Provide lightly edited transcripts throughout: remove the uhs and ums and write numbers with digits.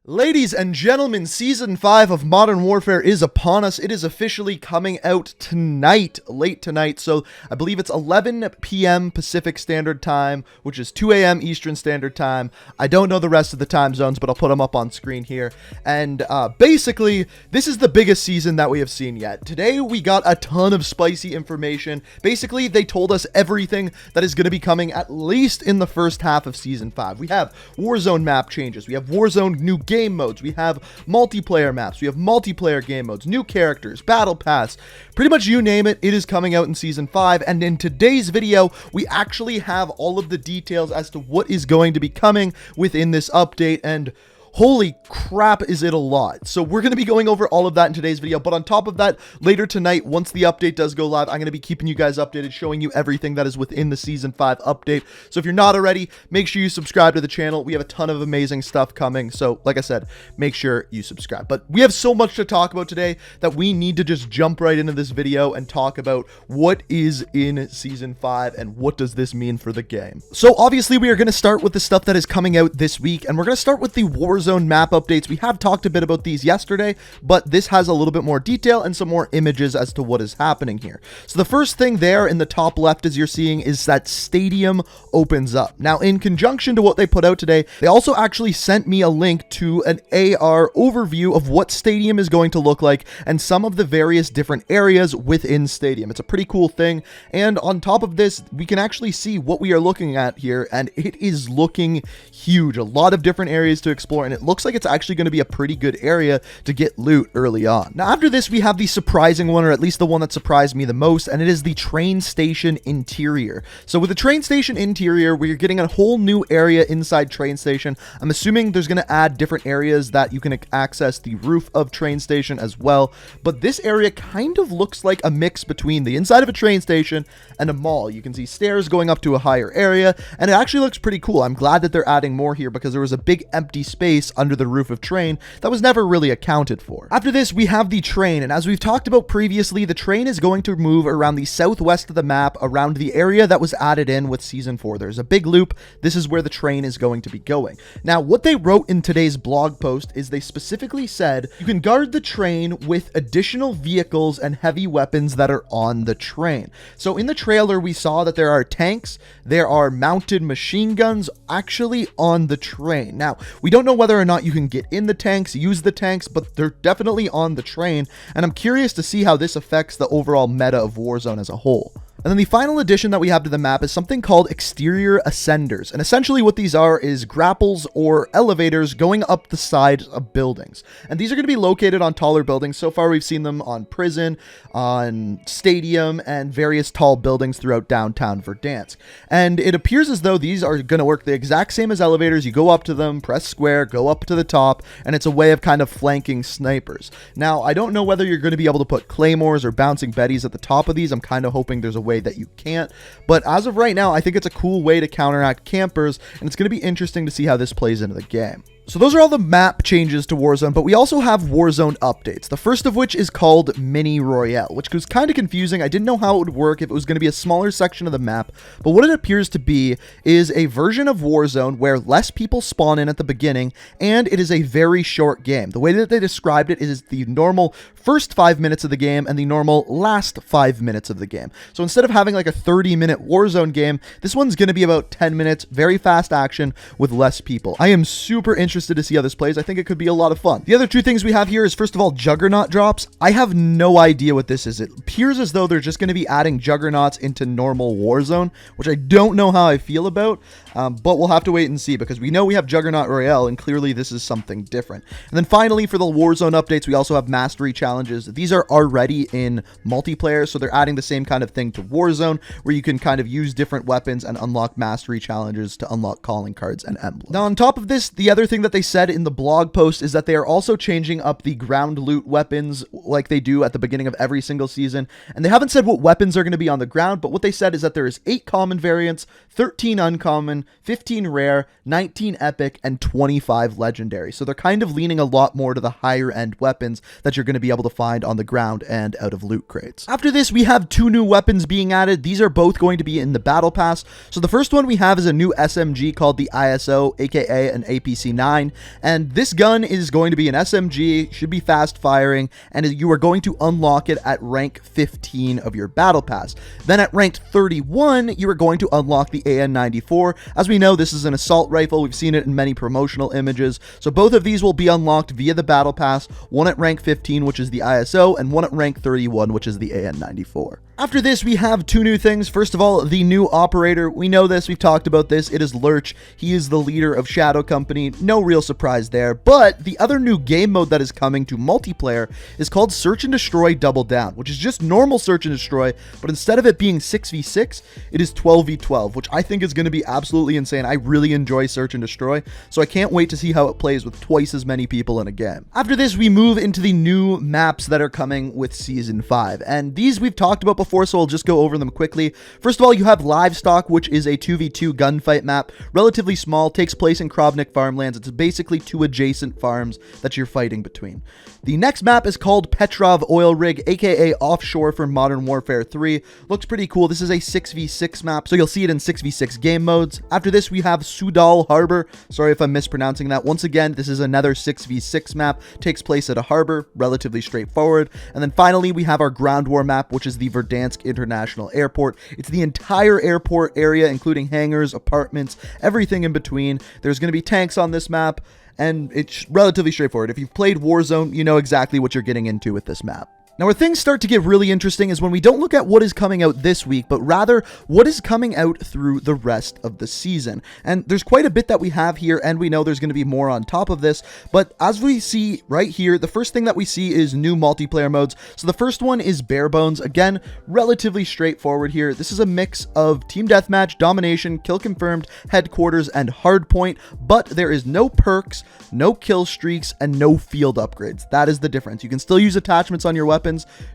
Ladies and gentlemen, Season 5 of Modern Warfare is upon us. It is officially coming out tonight, late tonight, so I believe it's 11 p.m. Pacific Standard Time, which is 2 a.m. Eastern Standard Time. I don't know the rest of the time zones, but I'll put them up on screen here. And basically, this is the biggest season that we have seen yet. Today, we got a ton of spicy information. Basically, they told us everything that is going to be coming at least in the first half of Season 5. We have Warzone map changes. We have Warzone new game modes, we have multiplayer maps, we have multiplayer game modes, new characters, battle pass, pretty much you name it, it is coming out in Season 5, and in today's video, we actually have all of the details as to what is going to be coming within this update, and holy crap, is it a lot. So we're going to be going over all of that in today's video, but on top of that, later tonight, once the update does go live, I'm going to be keeping you guys updated, showing you everything that is within the Season 5 update. So if you're not already, make sure you subscribe to the channel. We have a ton of amazing stuff coming, so like I said, make sure you subscribe. But we have so much to talk about today that we need to just jump right into this video and talk about what is in Season 5 and what does this mean for the game. So obviously, we are going to start with the stuff that is coming out this week, and we're going to start with the Warzone map updates. We have talked a bit about these yesterday, but this has a little bit more detail and some more images as to what is happening here. So the first thing there in the top left, as you're seeing, is that Stadium opens up. Now, in conjunction to what they put out today, they also actually sent me a link to an AR overview of what Stadium is going to look like and some of the various different areas within Stadium. It's a pretty cool thing, and on top of this, we can actually see what we are looking at here, and it is looking huge. A lot of different areas to explore, and it looks like it's actually going to be a pretty good area to get loot early on. Now, after this, we have the surprising one, or at least the one that surprised me the most, and it is the train station interior. So with the train station interior, we're getting a whole new area inside train station. I'm assuming there's going to add different areas that you can access the roof of train station as well, but this area kind of looks like a mix between the inside of a train station and a mall. You can see stairs going up to a higher area, and it actually looks pretty cool. I'm glad that they're adding more here because there was a big empty space under the roof of train that was never really accounted for. After this, we have the train, and as we've talked about previously, the train is going to move around the southwest of the map, around the area that was added in with Season 4. There's a big loop. This is where the train is going to be going. Now, what they wrote in today's blog post is they specifically said you can guard the train with additional vehicles and heavy weapons that are on the train. So in the trailer, we saw that there are tanks, there are mounted machine guns actually on the train. Now, we don't know whether or not you can get in the tanks, use the tanks, but they're definitely on the train, and I'm curious to see how this affects the overall meta of Warzone as a whole. And then the final addition that we have to the map is something called Exterior Ascenders. And essentially what these are is grapples or elevators going up the sides of buildings. And these are going to be located on taller buildings. So far we've seen them on Prison, on Stadium, and various tall buildings throughout downtown Verdansk. And it appears as though these are going to work the exact same as elevators. You go up to them, press square, go up to the top, and it's a way of kind of flanking snipers. Now, I don't know whether you're going to be able to put claymores or bouncing betties at the top of these. I'm kind of hoping there's a way that you can't, but as of right now, I think it's a cool way to counteract campers, and it's going to be interesting to see how this plays into the game. So those are all the map changes to Warzone, but we also have Warzone updates. The first of which is called Mini Royale, which was kind of confusing. I didn't know how it would work, if it was going to be a smaller section of the map, but what it appears to be is a version of Warzone where less people spawn in at the beginning, and it is a very short game. The way that they described it is the normal first 5 minutes of the game and the normal last 5 minutes of the game. So instead of having like a 30-minute Warzone game, this one's going to be about 10 minutes, very fast action with less people. I am super interested to see how this plays. I think it could be a lot of fun. The other two things we have here is, first of all, Juggernaut drops. I have no idea what this is. It appears as though they're just going to be adding Juggernauts into normal Warzone, which I don't know how I feel about, but we'll have to wait and see, because we know we have Juggernaut Royale, and clearly this is something different. And then finally, for the Warzone updates, we also have Mastery Challenges. These are already in multiplayer, so they're adding the same kind of thing to Warzone, where you can kind of use different weapons and unlock Mastery Challenges to unlock calling cards and emblems. Now, on top of this, the other thing that they said in the blog post is that they are also changing up the ground loot weapons like they do at the beginning of every single season. And they haven't said what weapons are going to be on the ground, but what they said is that there is 8 common variants, 13 uncommon, 15 rare, 19 epic, and 25 legendary. So they're kind of leaning a lot more to the higher end weapons that you're going to be able to find on the ground and out of loot crates. After this, we have 2 new weapons being added. These are both going to be in the battle pass. So the first one we have is a new SMG called the ISO, aka an APC-9. 9, and this gun is going to be an SMG, should be fast firing, and you are going to unlock it at rank 15 of your battle pass. Then at rank 31, you are going to unlock the AN-94. As we know, this is an assault rifle. We've seen it in many promotional images. So both of these will be unlocked via the battle pass, one at rank 15, which is the ISO, and one at rank 31, which is the AN-94. After this, we have two new things. First of all, the new operator. We know this, we've talked about this. It is Lurch. He is the leader of Shadow Company. No real surprise there. But the other new game mode that is coming to multiplayer is called Search and Destroy Double Down, which is just normal Search and Destroy, but instead of it being 6v6, it is 12v12, which I think is going to be absolutely insane. I really enjoy Search and Destroy, so I can't wait to see how it plays with twice as many people in a game. After this, we move into the new maps that are coming with Season 5, and these we've talked about before, so I'll just go over them quickly. First of all, you have Livestock, which is a 2v2 gunfight map, relatively small, takes place in Krovnik farmlands. It's basically two adjacent farms that you're fighting between. The next map is called Petrov Oil Rig, aka Offshore for Modern Warfare 3. Looks pretty cool. This is a 6v6 map, so you'll see it in 6v6 game modes. After this, we have Sudal Harbor. Sorry if I'm mispronouncing that. Once again, this is another 6v6 map. Takes place at a harbor, relatively straightforward. And then finally, we have our ground war map, which is the Verdansk International Airport. It's the entire airport area, including hangars, apartments, everything in between. There's going to be tanks on this map, and it's relatively straightforward. If you've played Warzone, you know exactly what you're getting into with this map. Now, where things start to get really interesting is when we don't look at what is coming out this week, but rather what is coming out through the rest of the season. And there's quite a bit that we have here, and we know there's going to be more on top of this. But as we see right here, the first thing that we see is new multiplayer modes. So the first one is Bare Bones. Again, relatively straightforward here. This is a mix of Team Deathmatch, Domination, Kill Confirmed, Headquarters, and Hardpoint, but there is no perks, no kill streaks, and no field upgrades. That is the difference. You can still use attachments on your weapon,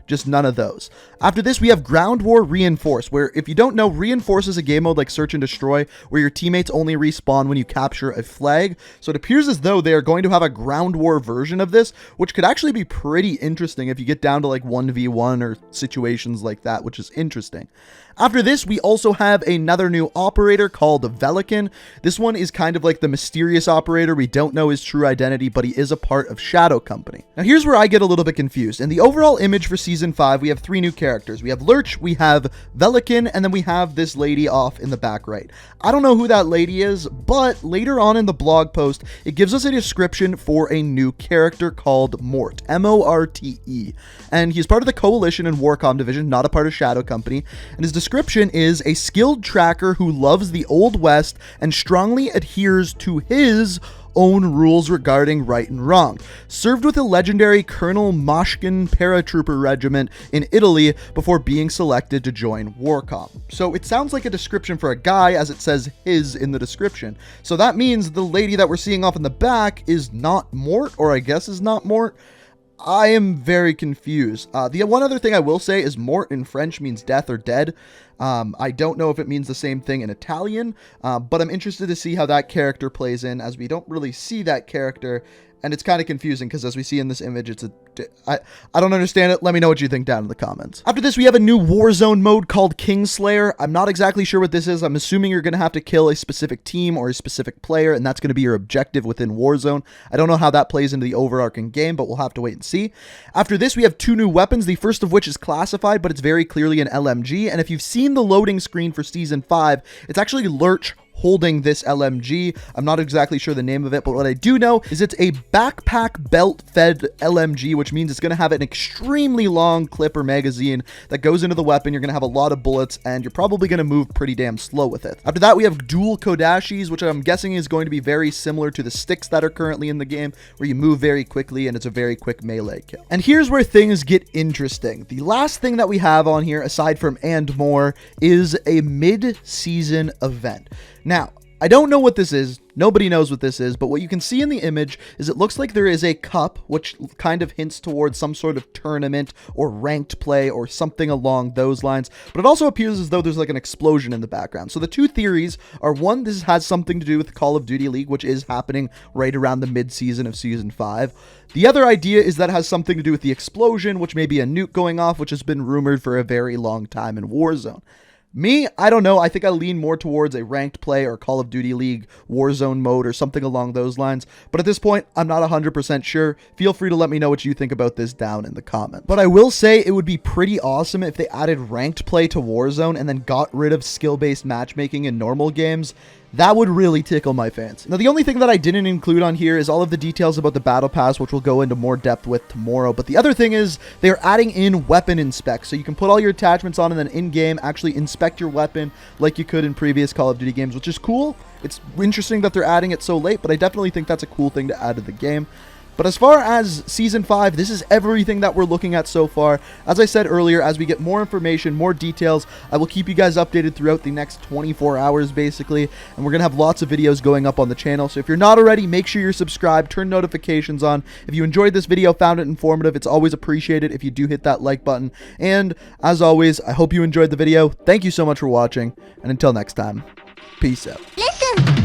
just none of those. After this, we have Ground War Reinforce, where if you don't know, Reinforce is a game mode like Search and Destroy, where your teammates only respawn when you capture a flag. So it appears as though they are going to have a Ground War version of this, which could actually be pretty interesting if you get down to like 1v1 or situations like that, which is interesting. After this, we also have another new operator called Velikan. This one is kind of like the mysterious operator. We don't know his true identity, but he is a part of Shadow Company. Now, here's where I get a little bit confused. In the overall image for Season 5, we have three new characters. We have Lurch, we have Velikan, and then we have this lady off in the back right. I don't know who that lady is, but later on in the blog post, it gives us a description for a new character called Mort, M-O-R-T-E. And he's part of the Coalition and Warcom Division, not a part of Shadow Company, and his description is a skilled tracker who loves the Old West and strongly adheres to his own rules regarding right and wrong. Served with the legendary Colonel Moshkin paratrooper regiment in Italy before being selected to join Warcom. So it sounds like a description for a guy, as it says his in the description. So that means the lady that we're seeing off in the back is not Mort, or I guess is not Mort. I am very confused. The one other thing I will say is Mort in French means death or dead. I don't know if it means the same thing in Italian, but I'm interested to see how that character plays in, as we don't really see that character, and it's kind of confusing because as we see in this image, I don't understand it. Let me know what you think down in the comments. After this, we have a new Warzone mode called Kingslayer. I'm not exactly sure what this is. I'm assuming you're going to have to kill a specific team or a specific player, and that's going to be your objective within Warzone. I don't know how that plays into the overarching game, but we'll have to wait and see. After this, we have two new weapons, the first of which is classified, but it's very clearly an LMG, and if you've seen the loading screen for Season 5, it's actually Lurch holding this LMG. I'm not exactly sure the name of it, but what I do know is it's a backpack belt fed LMG, which means it's going to have an extremely long clip or magazine that goes into the weapon. You're going to have a lot of bullets, and you're probably going to move pretty damn slow with it. After that, we have dual Kodashis, which I'm guessing is going to be very similar to the sticks that are currently in the game, where you move very quickly and it's a very quick melee kill. And here's where things get interesting. The last thing that we have on here, aside from and more, is a mid-season event. Now, I don't know what this is. Nobody knows what this is, but what you can see in the image is it looks like there is a cup, which kind of hints towards some sort of tournament or ranked play or something along those lines. But it also appears as though there's like an explosion in the background. So the two theories are, one, this has something to do with Call of Duty League, which is happening right around the mid-season of Season 5. The other idea is that it has something to do with the explosion, which may be a nuke going off, which has been rumored for a very long time in Warzone. Me, I don't know. I think I lean more towards a ranked play or Call of Duty League Warzone mode or something along those lines. But at this point, I'm not 100% sure. Feel free to let me know what you think about this down in the comments. But I will say it would be pretty awesome if they added ranked play to Warzone and then got rid of skill-based matchmaking in normal games. That would really tickle my fancy. Now, the only thing that I didn't include on here is all of the details about the Battle Pass, which we'll go into more depth with tomorrow. But the other thing is they're adding in weapon inspect. So you can put all your attachments on and then in-game actually inspect your weapon like you could in previous Call of Duty games, which is cool. It's interesting that they're adding it so late, but I definitely think that's a cool thing to add to the game. But as far as Season 5, this is everything that we're looking at so far. As I said earlier, as we get more information, more details, I will keep you guys updated throughout the next 24 hours, basically. And we're going to have lots of videos going up on the channel. So if you're not already, make sure you're subscribed, turn notifications on. If you enjoyed this video, found it informative, it's always appreciated if you do hit that like button. And as always, I hope you enjoyed the video. Thank you so much for watching. And until next time, peace out. Listen.